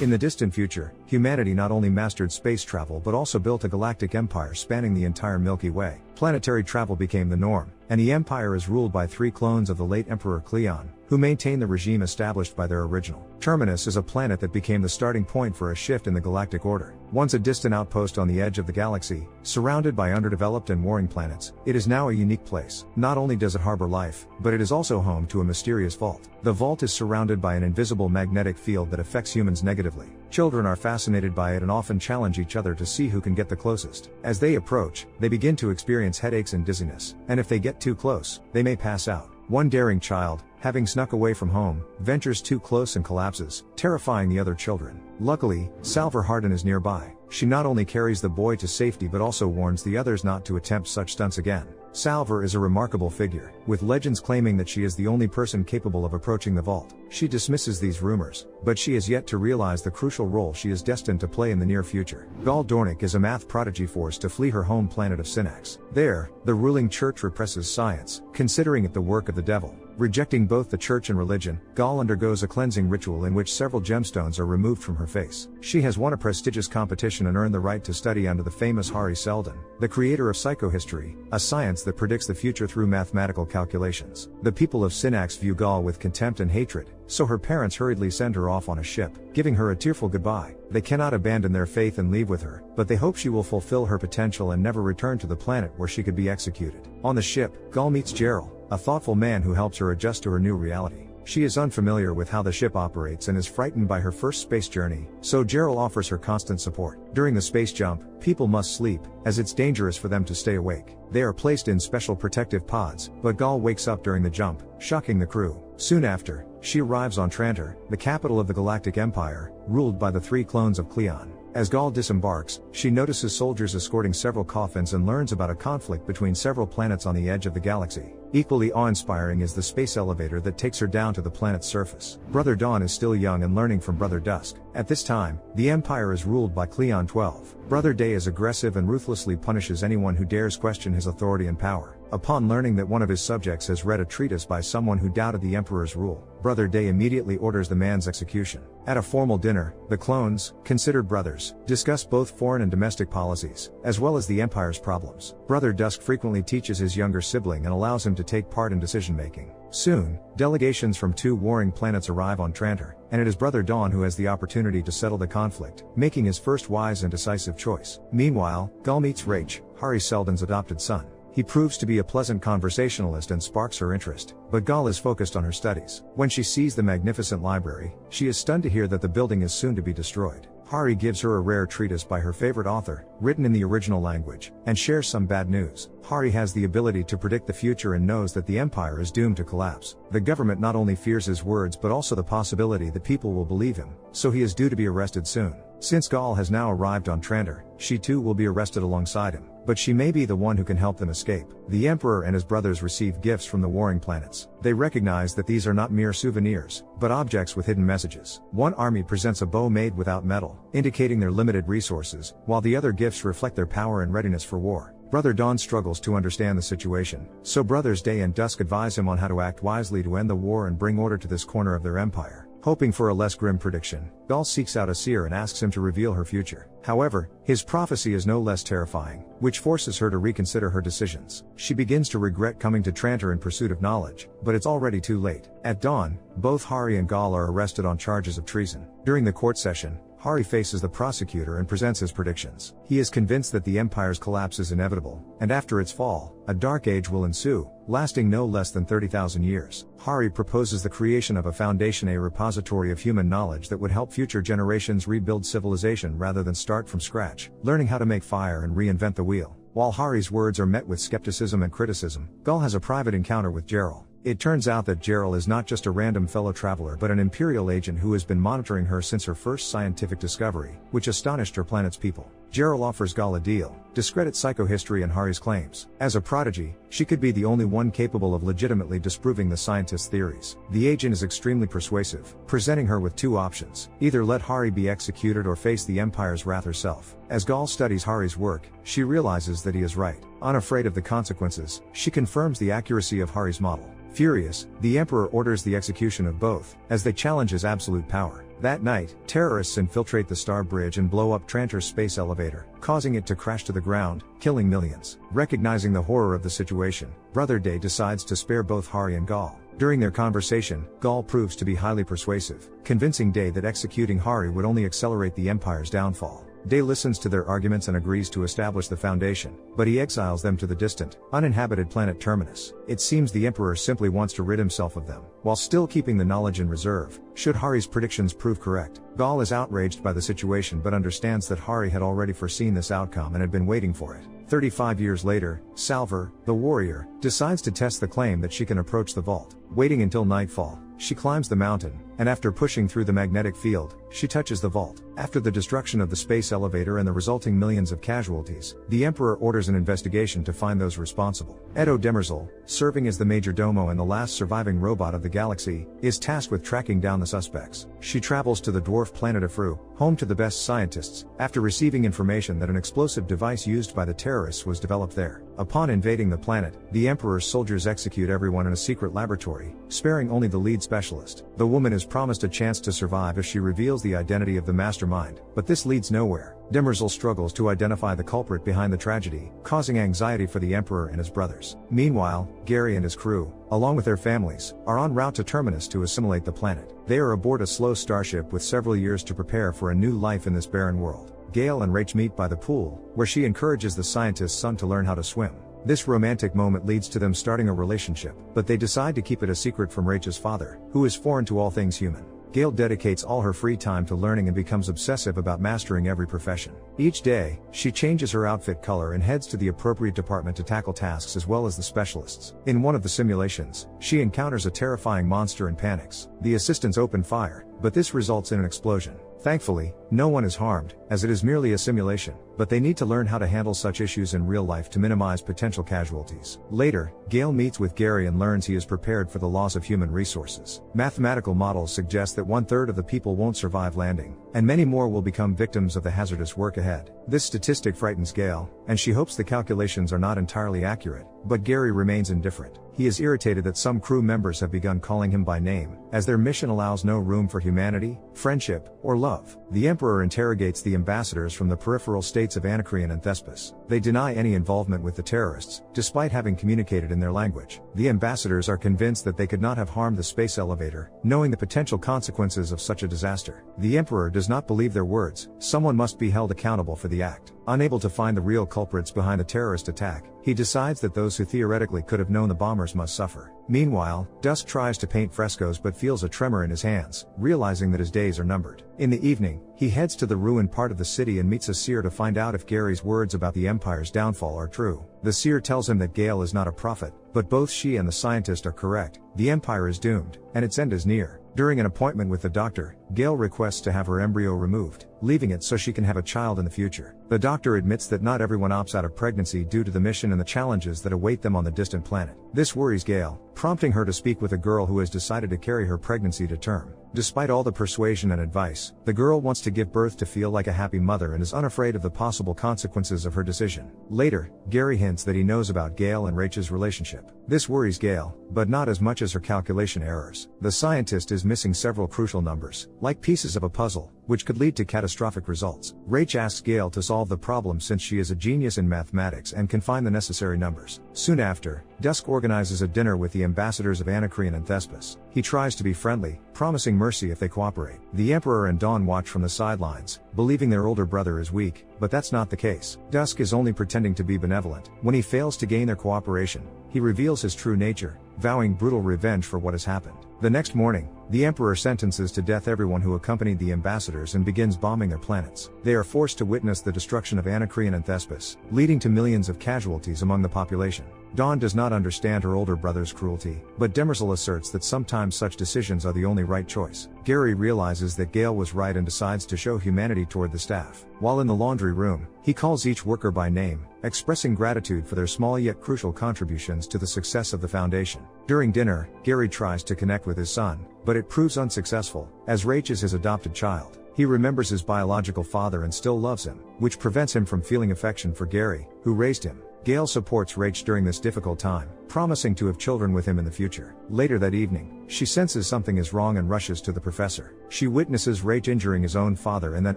In the distant future, humanity not only mastered space travel but also built a galactic empire spanning the entire Milky Way. Planetary travel became the norm, and the empire is ruled by 3 clones of the late Emperor Cleon, who maintain the regime established by their original. Terminus is a planet that became the starting point for a shift in the galactic order. Once a distant outpost on the edge of the galaxy, surrounded by underdeveloped and warring planets, it is now a unique place. Not only does it harbor life, but it is also home to a mysterious vault. The vault is surrounded by an invisible magnetic field that affects humans negatively. Children are fascinated by it and often challenge each other to see who can get the closest. As they approach, they begin to experience headaches and dizziness, and if they get too close, they may pass out. One daring child, having snuck away from home, ventures too close and collapses, terrifying the other children. Luckily, Salvor Hardin is nearby. She not only carries the boy to safety but also warns the others not to attempt such stunts again. Salvor is a remarkable figure, with legends claiming that she is the only person capable of approaching the vault. She dismisses these rumors, but she has yet to realize the crucial role she is destined to play in the near future. Gaal Dornick is a math prodigy forced to flee her home planet of Synax. There, the ruling church represses science, considering it the work of the devil. Rejecting both the church and religion, Gaal undergoes a cleansing ritual in which several gemstones are removed from her face. She has won a prestigious competition and earned the right to study under the famous Hari Seldon, the creator of psychohistory, a science that predicts the future through mathematical calculations. The people of Synax view Gaal with contempt and hatred, so her parents hurriedly send her off on a ship, giving her a tearful goodbye. They cannot abandon their faith and leave with her, but they hope she will fulfill her potential and never return to the planet where she could be executed. On the ship, Gaal meets Gerald, a thoughtful man who helps her adjust to her new reality. She is unfamiliar with how the ship operates and is frightened by her first space journey, so Gerald offers her constant support. During the space jump, people must sleep, as it's dangerous for them to stay awake. They are placed in special protective pods, but Gaal wakes up during the jump, shocking the crew. Soon after, she arrives on Trantor, the capital of the Galactic Empire, ruled by the 3 clones of Cleon. As Gaal disembarks, she notices soldiers escorting several coffins and learns about a conflict between several planets on the edge of the galaxy. Equally awe-inspiring is the space elevator that takes her down to the planet's surface. Brother Dawn is still young and learning from Brother Dusk. At this time, the Empire is ruled by Cleon 12. Brother Day is aggressive and ruthlessly punishes anyone who dares question his authority and power. Upon learning that one of his subjects has read a treatise by someone who doubted the Emperor's rule, Brother Day immediately orders the man's execution. At a formal dinner, the clones, considered brothers, discuss both foreign and domestic policies, as well as the Empire's problems. Brother Dusk frequently teaches his younger sibling and allows him to take part in decision-making. Soon, delegations from 2 warring planets arrive on Trantor, and it is Brother Dawn who has the opportunity to settle the conflict, making his first wise and decisive choice. Meanwhile, Gaal meets Rach, Hari Seldon's adopted son. He proves to be a pleasant conversationalist and sparks her interest, but Gaal is focused on her studies. When she sees the magnificent library, she is stunned to hear that the building is soon to be destroyed. Hari gives her a rare treatise by her favorite author, written in the original language, and shares some bad news. Hari has the ability to predict the future and knows that the Empire is doomed to collapse. The government not only fears his words but also the possibility that people will believe him, so he is due to be arrested soon. Since Gaal has now arrived on Trantor, she too will be arrested alongside him, but she may be the one who can help them escape. The Emperor and his brothers receive gifts from the warring planets. They recognize that these are not mere souvenirs, but objects with hidden messages. One army presents a bow made without metal, indicating their limited resources, while the other gifts reflect their power and readiness for war. Brother Dawn struggles to understand the situation, so Brothers Day and Dusk advise him on how to act wisely to end the war and bring order to this corner of their empire. Hoping for a less grim prediction, Gaal seeks out a seer and asks him to reveal her future. However, his prophecy is no less terrifying, which forces her to reconsider her decisions. She begins to regret coming to Trantor in pursuit of knowledge, but it's already too late. At dawn, both Hari and Gaal are arrested on charges of treason. During the court session, Hari faces the prosecutor and presents his predictions. He is convinced that the Empire's collapse is inevitable, and after its fall, a dark age will ensue, lasting no less than 30,000 years. Hari proposes the creation of a foundation, a repository of human knowledge that would help future generations rebuild civilization rather than start from scratch, learning how to make fire and reinvent the wheel. While Hari's words are met with skepticism and criticism, Gaal has a private encounter with Gerald. It turns out that Gerald is not just a random fellow traveler but an Imperial agent who has been monitoring her since her first scientific discovery, which astonished her planet's people. Gerald offers Gaal a deal: discredit psychohistory and Hari's claims. As a prodigy, she could be the only one capable of legitimately disproving the scientist's theories. The agent is extremely persuasive, presenting her with 2 options: either let Hari be executed or face the Empire's wrath herself. As Gaal studies Hari's work, she realizes that he is right. Unafraid of the consequences, she confirms the accuracy of Hari's model. Furious, the Emperor orders the execution of both, as they challenge his absolute power. That night, terrorists infiltrate the Star Bridge and blow up Trantor's space elevator, causing it to crash to the ground, killing millions. Recognizing the horror of the situation, Brother Day decides to spare both Hari and Gaal. During their conversation, Gaal proves to be highly persuasive, convincing Day that executing Hari would only accelerate the Empire's downfall. Day listens to their arguments and agrees to establish the foundation, but he exiles them to the distant, uninhabited planet Terminus. It seems the Emperor simply wants to rid himself of them, while still keeping the knowledge in reserve, should Hari's predictions prove correct. Gaal is outraged by the situation but understands that Hari had already foreseen this outcome and had been waiting for it. 35 years later, Salver, the warrior, decides to test the claim that she can approach the vault. Waiting until nightfall, she climbs the mountain, and after pushing through the magnetic field, she touches the vault. After the destruction of the space elevator and the resulting millions of casualties, the Emperor orders an investigation to find those responsible. Lady Demerzel, serving as the majordomo and the last surviving robot of the galaxy, is tasked with tracking down the suspects. She travels to the dwarf planet Afru, home to the best scientists, after receiving information that an explosive device used by the terrorists was developed there. Upon invading the planet, the Emperor's soldiers execute everyone in a secret laboratory, sparing only the lead specialist. The woman is promised a chance to survive if she reveals the identity of the mastermind, but this leads nowhere. Demerzel struggles to identify the culprit behind the tragedy, causing anxiety for the Emperor and his brothers. Meanwhile, Gary and his crew, along with their families, are en route to Terminus to assimilate the planet. They are aboard a slow starship with several years to prepare for a new life in this barren world. Gaal and Rach meet by the pool, where she encourages the scientist's son to learn how to swim. This romantic moment leads to them starting a relationship, but they decide to keep it a secret from Rach's father, who is foreign to all things human. Gaal dedicates all her free time to learning and becomes obsessive about mastering every profession. Each day, she changes her outfit color and heads to the appropriate department to tackle tasks as well as the specialists. In one of the simulations, she encounters a terrifying monster and panics. The assistants open fire, but this results in an explosion. Thankfully, no one is harmed, as it is merely a simulation, but they need to learn how to handle such issues in real life to minimize potential casualties. Later, Gaal meets with Gary and learns he is prepared for the loss of human resources. Mathematical models suggest that 1/3 of the people won't survive landing, and many more will become victims of the hazardous work ahead. This statistic frightens Gaal, and she hopes the calculations are not entirely accurate, but Gary remains indifferent. He is irritated that some crew members have begun calling him by name, as their mission allows no room for humanity, friendship, or love. The Emperor interrogates the ambassadors from the peripheral states of Anacreon and Thespis. They deny any involvement with the terrorists, despite having communicated in their language. The ambassadors are convinced that they could not have harmed the space elevator, knowing the potential consequences of such a disaster. The Emperor does not believe their words. Someone must be held accountable for the act. Unable to find the real culprits behind the terrorist attack, he decides that those who theoretically could have known the bombers must suffer. Meanwhile, Dusk tries to paint frescoes but feels a tremor in his hands, realizing that his days are numbered. In the evening, he heads to the ruined part of the city and meets a seer to find out if Gary's words about the Empire's downfall are true. The seer tells him that Gaal is not a prophet, but both she and the scientist are correct. The Empire is doomed, and its end is near. During an appointment with the doctor, Gaal requests to have her embryo removed, leaving it so she can have a child in the future. The doctor admits that not everyone opts out of pregnancy due to the mission and the challenges that await them on the distant planet. This worries Gaal, prompting her to speak with a girl who has decided to carry her pregnancy to term. Despite all the persuasion and advice, the girl wants to give birth to feel like a happy mother and is unafraid of the possible consequences of her decision. Later, Gary hints that he knows about Gaal and Rach's relationship. This worries Gaal, but not as much as her calculation errors. The scientist is missing several crucial numbers, like pieces of a puzzle, which could lead to catastrophic results. Rach asks Gaal to solve the problem since she is a genius in mathematics and can find the necessary numbers. Soon after, Dusk organizes a dinner with the ambassadors of Anacreon and Thespis. He tries to be friendly, promising mercy if they cooperate. The Emperor and Dawn watch from the sidelines, believing their older brother is weak, but that's not the case. Dusk is only pretending to be benevolent. When he fails to gain their cooperation, he reveals his true nature, vowing brutal revenge for what has happened. The next morning, the Emperor sentences to death everyone who accompanied the ambassadors and begins bombing their planets. They are forced to witness the destruction of Anacreon and Thespis, leading to millions of casualties among the population. Dawn does not understand her older brother's cruelty, but Demerzel asserts that sometimes such decisions are the only right choice. Gary realizes that Gaal was right and decides to show humanity toward the staff. While in the laundry room, he calls each worker by name, expressing gratitude for their small yet crucial contributions to the success of the Foundation. During dinner, Gary tries to connect with his son, but it proves unsuccessful, as Rach is his adopted child. He remembers his biological father and still loves him, which prevents him from feeling affection for Gary, who raised him. Gaal supports Rach during this difficult time, promising to have children with him in the future. Later that evening, she senses something is wrong and rushes to the professor. She witnesses Rach injuring his own father and then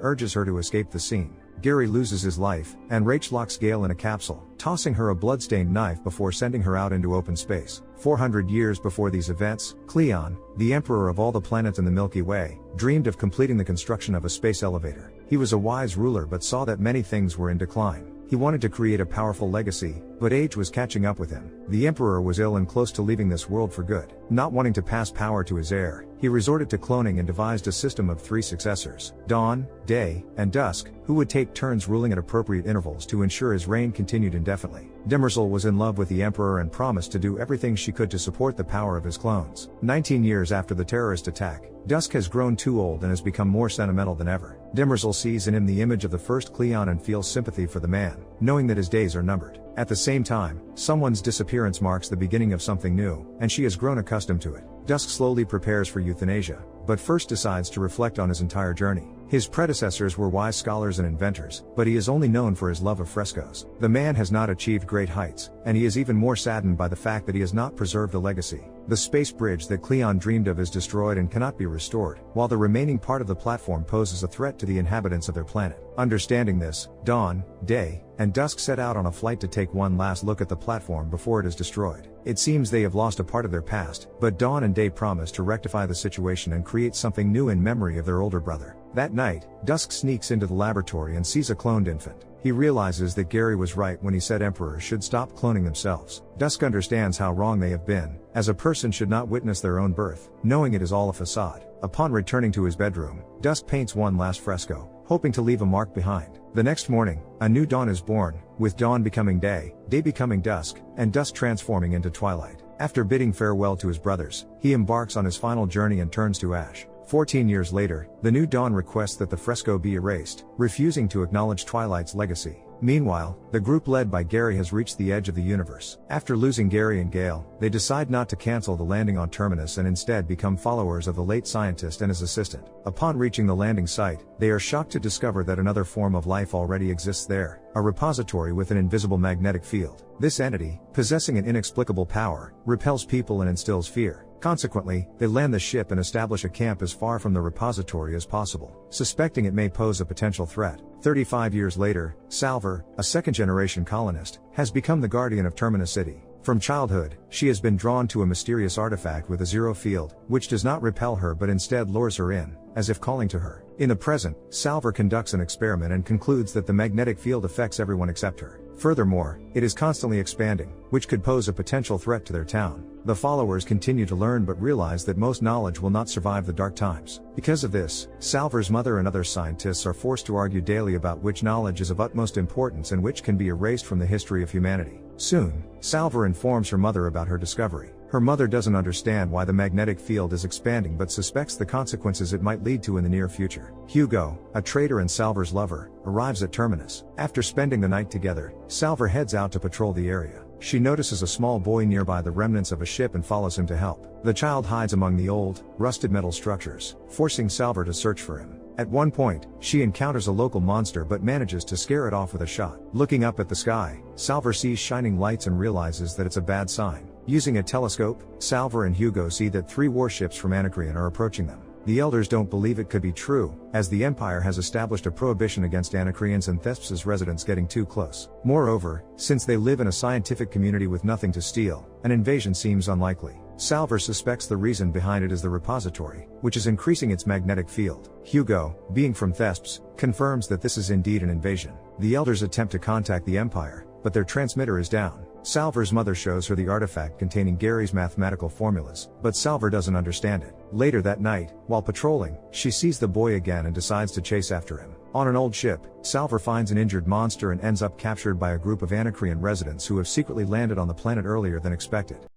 urges her to escape the scene. Gary loses his life, and Rach locks Gaal in a capsule, tossing her a bloodstained knife before sending her out into open space. 400 years before these events, Cleon, the emperor of all the planets in the Milky Way, dreamed of completing the construction of a space elevator. He was a wise ruler but saw that many things were in decline. He wanted to create a powerful legacy, but age was catching up with him. The emperor was ill and close to leaving this world for good. Not wanting to pass power to his heir, he resorted to cloning and devised a system of 3 successors, Dawn, Day, and Dusk, who would take turns ruling at appropriate intervals to ensure his reign continued indefinitely. Demerzel was in love with the emperor and promised to do everything she could to support the power of his clones. 19 years after the terrorist attack, Dusk has grown too old and has become more sentimental than ever. Demerzel sees in him the image of the first Cleon and feels sympathy for the man, knowing that his days are numbered. At the same time, someone's disappearance marks the beginning of something new, and she has grown accustomed to it. Dusk slowly prepares for euthanasia, but first decides to reflect on his entire journey. His predecessors were wise scholars and inventors, but he is only known for his love of frescoes. The man has not achieved great heights, and he is even more saddened by the fact that he has not preserved a legacy. The space bridge that Cleon dreamed of is destroyed and cannot be restored, while the remaining part of the platform poses a threat to the inhabitants of their planet. Understanding this, Dawn, Day, and Dusk set out on a flight to take one last look at the platform before it is destroyed. It seems they have lost a part of their past, but Dawn and Day promise to rectify the situation and create something new in memory of their older brother. That night, Dusk sneaks into the laboratory and sees a cloned infant. He realizes that Gary was right when he said emperors should stop cloning themselves. Dusk understands how wrong they have been, as a person should not witness their own birth, knowing it is all a facade. Upon returning to his bedroom, Dusk paints one last fresco, hoping to leave a mark behind. The next morning, a new dawn is born, with dawn becoming day, day becoming dusk, and dusk transforming into twilight. After bidding farewell to his brothers, he embarks on his final journey and turns to ash. 14 years later, the new dawn requests that the fresco be erased, refusing to acknowledge Twilight's legacy. Meanwhile, the group led by Gary has reached the edge of the universe. After losing Gary and Gaal, they decide not to cancel the landing on Terminus and instead become followers of the late scientist and his assistant. Upon reaching the landing site, they are shocked to discover that another form of life already exists there, a repository with an invisible magnetic field. This entity, possessing an inexplicable power, repels people and instills fear. Consequently, they land the ship and establish a camp as far from the repository as possible, suspecting it may pose a potential threat. 35 years later, Salver, a second-generation colonist, has become the guardian of Terminus City. From childhood, she has been drawn to a mysterious artifact with a zero field, which does not repel her but instead lures her in, as if calling to her. In the present, Salver conducts an experiment and concludes that the magnetic field affects everyone except her. Furthermore, it is constantly expanding, which could pose a potential threat to their town. The followers continue to learn but realize that most knowledge will not survive the dark times. Because of this, Salver's mother and other scientists are forced to argue daily about which knowledge is of utmost importance and which can be erased from the history of humanity. Soon, Salver informs her mother about her discovery. Her mother doesn't understand why the magnetic field is expanding but suspects the consequences it might lead to in the near future. Hugo, a traitor and Salver's lover, arrives at Terminus. After spending the night together, Salver heads out to patrol the area. She notices a small boy nearby the remnants of a ship and follows him to help. The child hides among the old, rusted metal structures, forcing Salver to search for him. At one point, she encounters a local monster but manages to scare it off with a shot. Looking up at the sky, Salver sees shining lights and realizes that it's a bad sign. Using a telescope, Salver and Hugo see that 3 warships from Anacreon are approaching them. The elders don't believe it could be true, as the Empire has established a prohibition against Anacreons and Thespis residents getting too close. Moreover, since they live in a scientific community with nothing to steal, an invasion seems unlikely. Salver suspects the reason behind it is the repository, which is increasing its magnetic field. Hugo, being from Thespis, confirms that this is indeed an invasion. The elders attempt to contact the Empire, but their transmitter is down. Salver's mother shows her the artifact containing Gary's mathematical formulas, but Salver doesn't understand it. Later that night, while patrolling, she sees the boy again and decides to chase after him. On an old ship, Salver finds an injured monster and ends up captured by a group of Anacreon residents who have secretly landed on the planet earlier than expected.